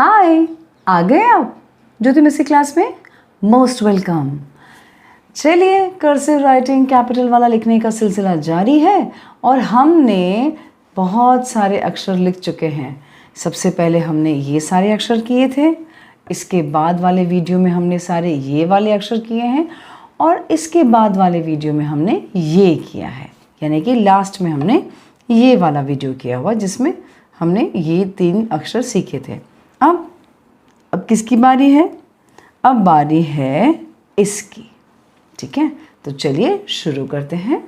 हाय, आ गए आप ज्योति miss class में। Most welcome. चलिए, कर्सिव राइटिंग कैपिटल वाला लिखने का सिलसिला जारी है और हमने बहुत सारे अक्षर लिख चुके हैं। सबसे पहले हमने ये सारे अक्षर किए थे, इसके बाद वाले वीडियो में हमने सारे ये वाले अक्षर किए हैं और इसके बाद वाले वीडियो में हमने ये किया है, यानी कि लास्ट में हमने ये वाला वीडियो किया हुआ जिसमें हमने ये 3 अक्षर सीखे थे। अब किसकी बारी है? अब बारी है इसकी। ठीक है, तो चलिए शुरू करते हैं।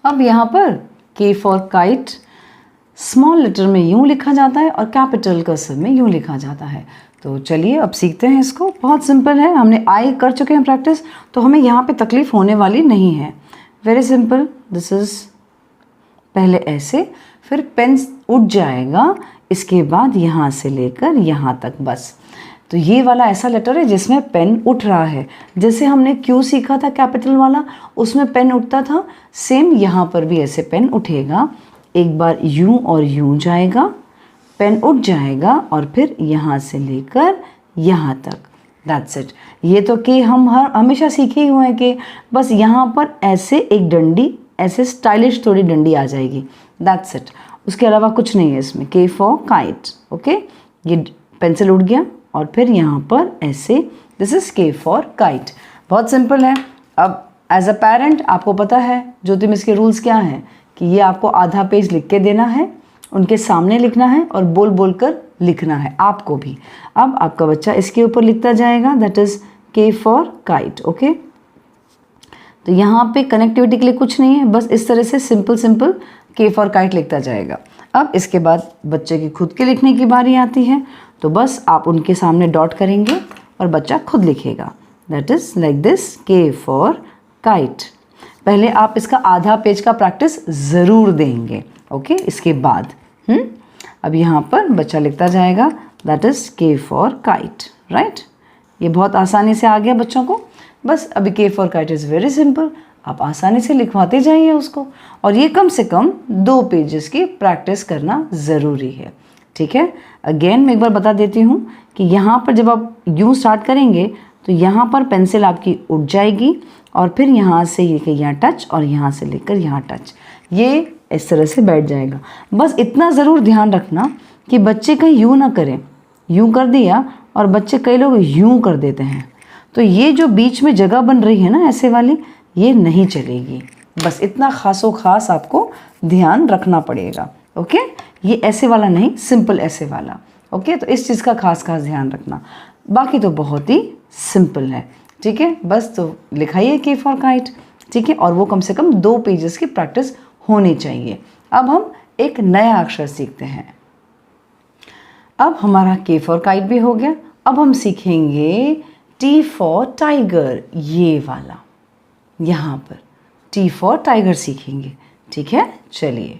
अब यहाँ पर K for kite small letter में यूं लिखा जाता है और कैपिटल कर्सिव में यूं लिखा जाता है। तो चलिए अब सीखते हैं इसको। बहुत सिंपल है, हमने आई कर चुके हैं प्रैक्टिस, तो हमें यहाँ पे तकलीफ होने वाली नहीं है। Very simple. दिस इज पहले ऐसे, फिर पेन उठ जाएगा, इसके बाद यहाँ से लेकर यहाँ तक बस। तो ये वाला ऐसा लेटर है जिसमें पेन उठ रहा है। जैसे हमने क्यू सीखा था कैपिटल वाला, उसमें पेन उठता था, सेम यहाँ पर भी ऐसे पेन उठेगा। एक बार यूं और यूं जाएगा, पेन उठ जाएगा और फिर यहाँ से लेकर यहाँ तक। That's it. ये तो कि हम हमेशा सीखे ही हुए हैं कि बस यहाँ पर ऐसे एक डंडी, ऐसे स्टाइलिश थोड़ी डंडी आ जाएगी। दैट्स इट, उसके अलावा कुछ नहीं है इसमें। K for kite. ओके, ये पेंसिल उठ गया और फिर यहाँ पर ऐसे, this is K for kite. बहुत सिंपल है। अब एज अ पेरेंट आपको पता है ज्योति मिस के रूल्स क्या हैं कि ये आपको आधा पेज लिख के देना है, उनके सामने लिखना है और बोल बोल कर लिखना है आपको भी। अब आपका बच्चा इसके ऊपर लिखता जाएगा, that is K for kite. Okay, तो यहाँ पे कनेक्टिविटी के लिए कुछ नहीं है, बस इस तरह से सिंपल K फॉर काइट लिखता जाएगा। अब इसके बाद बच्चे की खुद के लिखने की बारी आती है, तो बस आप उनके सामने डॉट करेंगे और बच्चा खुद लिखेगा। That is like this, K for kite. पहले आप इसका आधा पेज का प्रैक्टिस ज़रूर देंगे। ओके, इसके बाद अब यहाँ पर बच्चा लिखता जाएगा, that is K for kite. Right, ये बहुत आसानी से आ गया बच्चों को। बस अभी K for kite is very simple, आप आसानी से लिखवाते जाइए उसको, और ये कम से कम 2 पेजेस की प्रैक्टिस करना ज़रूरी है। ठीक है, अगेन मैं एक बार बता देती हूँ कि यहाँ पर जब आप यूँ स्टार्ट करेंगे तो यहाँ पर पेंसिल आपकी उठ जाएगी और फिर यहाँ से लेकर यहाँ टच और यहाँ से लेकर यहाँ टच, ये इस तरह से बैठ जाएगा। बस इतना ज़रूर ध्यान रखना कि बच्चे कहीं यूँ ना करें। यूँ कर दिया और बच्चे कई लोग यूँ कर देते हैं, तो ये जो बीच में जगह बन रही है ना ऐसे वाली, ये नहीं चलेगी। बस इतना खासो खास आपको ध्यान रखना पड़ेगा। ओके, ये ऐसे वाला नहीं, सिंपल ऐसे वाला। ओके, तो इस चीज़ का खास ध्यान रखना। बाकी तो बहुत ही सिंपल है। ठीक है, बस तो लिखाइए K फॉर काइट। ठीक है, और वो कम से कम 2 पेजेस की प्रैक्टिस होनी चाहिए। अब हम एक नया अक्षर सीखते हैं। अब हमारा K फॉर काइट भी हो गया। अब हम सीखेंगे T फॉर टाइगर, ये वाला। यहाँ पर T फॉर टाइगर सीखेंगे। ठीक है, चलिए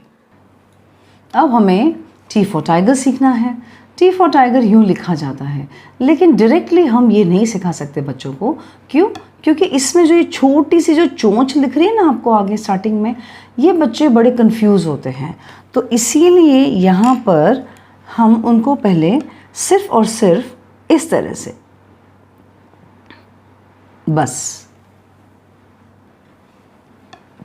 अब हमें T फॉर टाइगर सीखना है। T फॉर टाइगर यूँ लिखा जाता है, लेकिन डायरेक्टली हम ये नहीं सिखा सकते बच्चों को। क्यों? क्योंकि इसमें जो ये छोटी सी जो चोंच लिख रही है ना आपको आगे स्टार्टिंग में, ये बच्चे बड़े कंफ्यूज होते हैं। तो इसीलिए यहाँ पर हम उनको पहले सिर्फ और सिर्फ इस तरह से बस।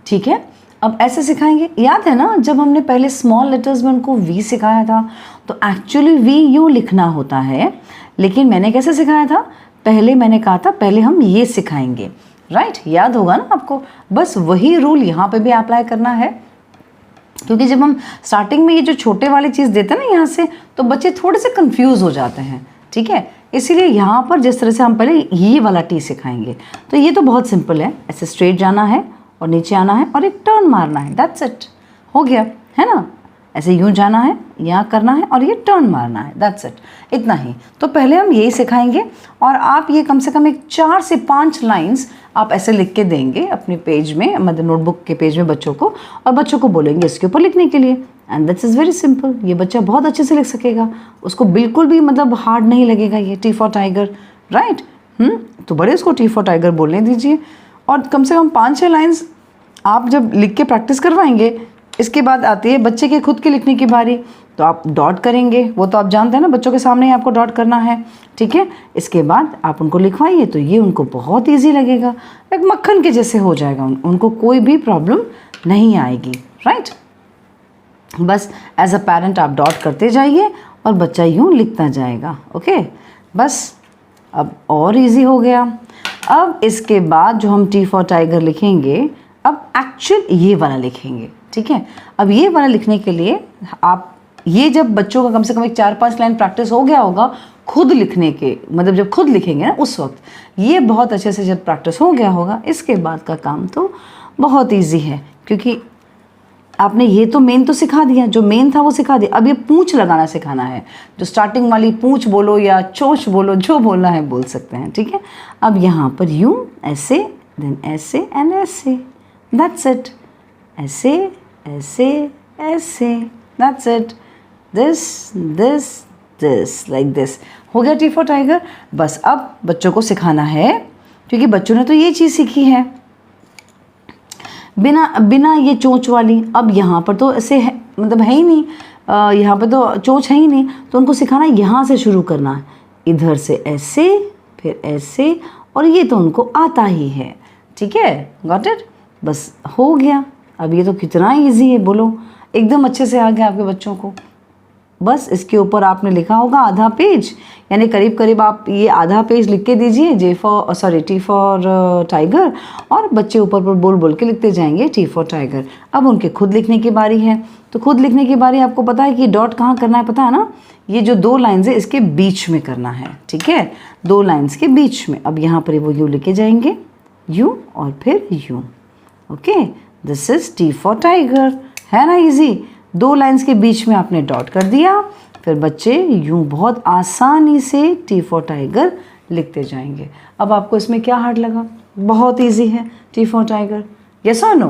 ठीक है, अब ऐसे सिखाएंगे। याद है ना जब हमने पहले स्मॉल लेटर्स में उनको V सिखाया था, तो एक्चुअली V यूँ लिखना होता है, लेकिन मैंने कैसे सिखाया था? पहले मैंने कहा था पहले हम ये सिखाएंगे। राइट, याद होगा ना आपको। बस वही रूल यहाँ पे भी अप्लाई करना है, क्योंकि जब हम स्टार्टिंग में ये जो छोटे वाली चीज़ देते हैं ना यहाँ से, तो बच्चे थोड़े से कन्फ्यूज़ हो जाते हैं। ठीक है, इसीलिए यहाँ पर जिस तरह से हम पहले ये वाला T सिखाएंगे, तो ये तो बहुत सिंपल है। ऐसे स्ट्रेट जाना है और नीचे आना है और एक टर्न मारना है। दैट्स इट, हो गया है ना। ऐसे यूँ जाना है, यहाँ करना है और ये टर्न मारना है। दैट्स इट, इतना ही। तो पहले हम यही सिखाएंगे और आप ये कम से कम एक 4 से 5 लाइंस आप ऐसे लिख के देंगे अपने पेज में, मतलब नोटबुक के पेज में बच्चों को, और बच्चों को बोलेंगे इसके ऊपर लिखने के लिए। And that's is very simple. ये बच्चा बहुत अच्छे से लिख सकेगा, उसको बिल्कुल भी मतलब हार्ड नहीं लगेगा ये T फॉर टाइगर। राइट, तो बड़े उसको T फॉर टाइगर बोलने दीजिए, और कम से कम 5-6 लाइंस आप जब लिख के प्रैक्टिस करवाएंगे, इसके बाद आती है बच्चे के खुद के लिखने की बारी। तो आप डॉट करेंगे, वो तो आप जानते हैं ना, बच्चों के सामने ही आपको डॉट करना है, ठीक है। इसके बाद आप उनको लिखवाइए तो ये उनको बहुत ईजी लगेगा, एक मक्खन के जैसे हो जाएगा, उनको कोई भी प्रॉब्लम नहीं आएगी, राइट। बस एज अ पेरेंट आप डॉट करते जाइए और बच्चा यूँ लिखता जाएगा, ओके। बस अब और इजी हो गया। अब इसके बाद जो हम टी फॉर टाइगर लिखेंगे, अब एक्चुअल ये वाला लिखेंगे, ठीक है। अब ये वाला लिखने के लिए आप ये जब बच्चों का कम से कम एक 4-5 लाइन प्रैक्टिस हो गया होगा खुद लिखने के, मतलब जब खुद लिखेंगे ना उस वक्त, ये बहुत अच्छे से जब प्रैक्टिस हो गया होगा, इसके बाद का काम तो बहुत ईजी है, क्योंकि आपने ये तो मेन तो सिखा दिया, जो मेन था वो सिखा दिया। अब ये पूंछ लगाना सिखाना है, जो स्टार्टिंग वाली पूंछ बोलो या चोंच बोलो, जो बोलना है बोल सकते हैं, ठीक है। अब यहाँ पर यूँ ऐसे, देन ऐसे एंड ऐसे, दैट्स इट। ऐसे ऐसे ऐसे, that's it. This this this, like this हो गया टी फॉर टाइगर। बस अब बच्चों को सिखाना है, क्योंकि बच्चों ने तो ये चीज़ सीखी है बिना ये चोंच वाली। अब यहाँ पर तो ऐसे है, मतलब है ही नहीं, यहाँ पर तो चोंच है ही नहीं, तो उनको सिखाना यहाँ से शुरू करना है, इधर से ऐसे, फिर ऐसे, और ये तो उनको आता ही है, ठीक है। Got it? बस हो गया। अब ये तो कितना इजी है, बोलो, एकदम अच्छे से आ गया आपके बच्चों को। बस इसके ऊपर आपने लिखा होगा आधा पेज, यानी करीब करीब आप ये आधा पेज लिख के दीजिए टी फॉर टाइगर, और बच्चे ऊपर पर बोल बोल के लिखते जाएंगे टी फॉर टाइगर। अब उनके खुद लिखने की बारी है, तो खुद लिखने की बारी आपको पता है कि डॉट कहाँ करना है, पता है ना, ये जो 2 लाइन्स है इसके बीच में करना है, ठीक है, 2 लाइन्स के बीच में। अब यहाँ पर वो यू लिखे जाएंगे, यू और फिर you, okay. This is T for tiger, है ना इजी। 2 लाइन्स के बीच में आपने डॉट कर दिया, फिर बच्चे यूँ बहुत आसानी से टी फॉर टाइगर लिखते जाएंगे। अब आपको इसमें क्या हार्ड लगा? बहुत इजी है टी फॉर टाइगर, यस और नो?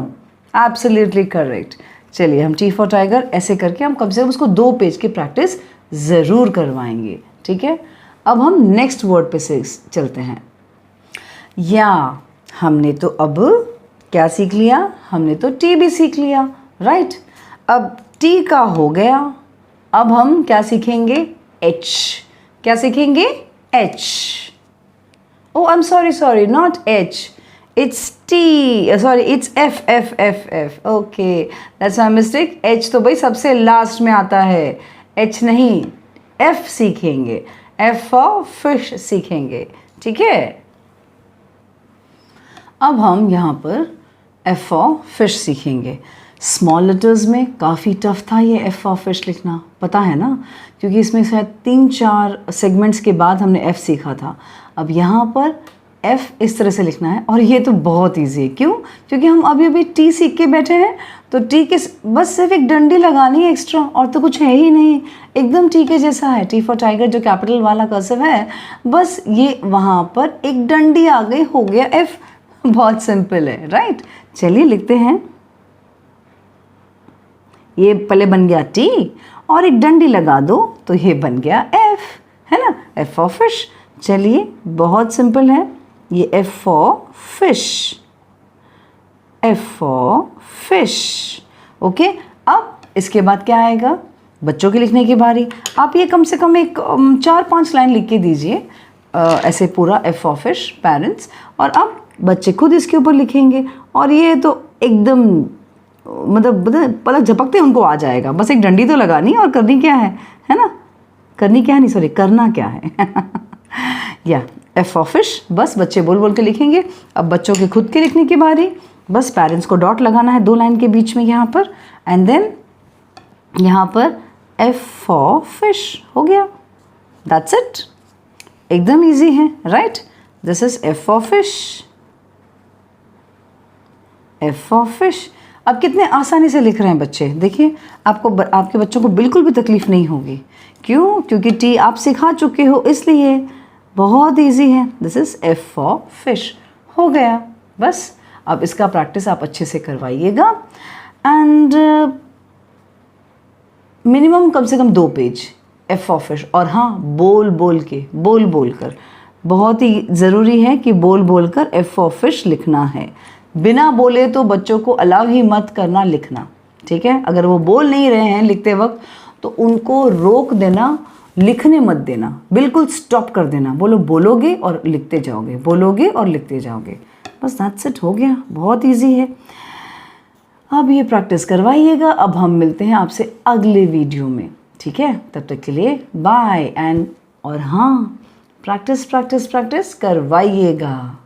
Absolutely correct. चलिए हम टी फॉर टाइगर ऐसे करके हम कम से कम उसको 2 पेज की प्रैक्टिस ज़रूर करवाएंगे, ठीक है। अब हम नेक्स्ट वर्ड पे से चलते हैं। या हमने तो अब क्या सीख लिया? हमने तो टी भी सीख लिया, राइट। अब टी का हो गया, अब हम क्या सीखेंगे? एच। क्या सीखेंगे? H. Oh I am sorry, not H, it's T, sorry it's F F F F, okay that's my mistake. H तो भाई सबसे लास्ट में आता है, एच नहीं, एफ सीखेंगे, एफ फॉर फिश सीखेंगे, ठीक है। अब हम यहाँ पर एफ फॉर फिश सीखेंगे। स्मॉल लेटर्स में काफ़ी टफ था ये एफ फॉर फिश लिखना, पता है ना, क्योंकि इसमें शायद 3-4 सेगमेंट्स के बाद हमने एफ़ सीखा था। अब यहाँ पर एफ़ इस तरह से लिखना है, और ये तो बहुत इजी है। क्यों? क्योंकि हम अभी टी सीख के बैठे हैं, तो टी के बस सिर्फ एक डंडी लगानी है एक्स्ट्रा, और तो कुछ है ही नहीं, एकदम टी के जैसा है। टी फॉर टाइगर जो कैपिटल वाला कर्सिव है, बस ये वहाँ पर एक डंडी आ गई, हो गया एफ़। बहुत सिंपल है, राइट। चलिए लिखते हैं। ये पहले बन गया टी, और एक डंडी लगा दो तो ये बन गया एफ, है ना, एफ फॉर फिश। चलिए बहुत सिंपल है, ये F for fish, F for fish, okay. अब इसके बाद क्या आएगा? बच्चों के लिखने की बारी। आप ये कम से कम एक 4-5 लाइन लिख के दीजिए, ऐसे पूरा एफ फॉर फिश पेरेंट्स, और अब बच्चे खुद इसके ऊपर लिखेंगे, और ये तो एकदम मतलब पलक झपकते उनको आ जाएगा। बस एक डंडी तो लगानी और करनी क्या है ना, करनी क्या है नहीं, सॉरी, करना क्या है या एफ फॉर फिश, बस बच्चे बोल बोल के लिखेंगे। अब बच्चों के खुद के लिखने की बारी, बस पेरेंट्स को डॉट लगाना है 2 लाइन के बीच में यहाँ पर, एंड देन यहाँ पर एफ फॉर फिश हो गया, दैट्स इट। एकदम इजी है, right. This is F for fish, F for fish. अब कितने आसानी से लिख रहे हैं बच्चे, देखिए आपको आपके बच्चों को बिल्कुल भी तकलीफ नहीं होगी। क्यों? क्योंकि टी आप सिखा चुके हो, इसलिए बहुत इजी है। This is F for fish, हो गया। बस अब इसका प्रैक्टिस आप अच्छे से करवाइएगा, एंड मिनिमम कम से कम 2 पेज एफ फॉर फिश। और हाँ, बोल बोल कर, बहुत ही ज़रूरी है कि बोल बोल कर एफ फॉर फिश लिखना है। बिना बोले तो बच्चों को अलाउ ही मत करना लिखना, ठीक है। अगर वो बोल नहीं रहे हैं लिखते वक्त, तो उनको रोक देना, लिखने मत देना, बिल्कुल स्टॉप कर देना। बोलोगे और लिखते जाओगे, बोलोगे और लिखते जाओगे, बस दैट्स इट, हो गया, बहुत इजी है। अब ये प्रैक्टिस करवाइएगा। अब हम मिलते हैं आपसे अगले वीडियो में, ठीक है? तब तक के लिए बाय। और हाँ, प्रैक्टिस करवाइएगा।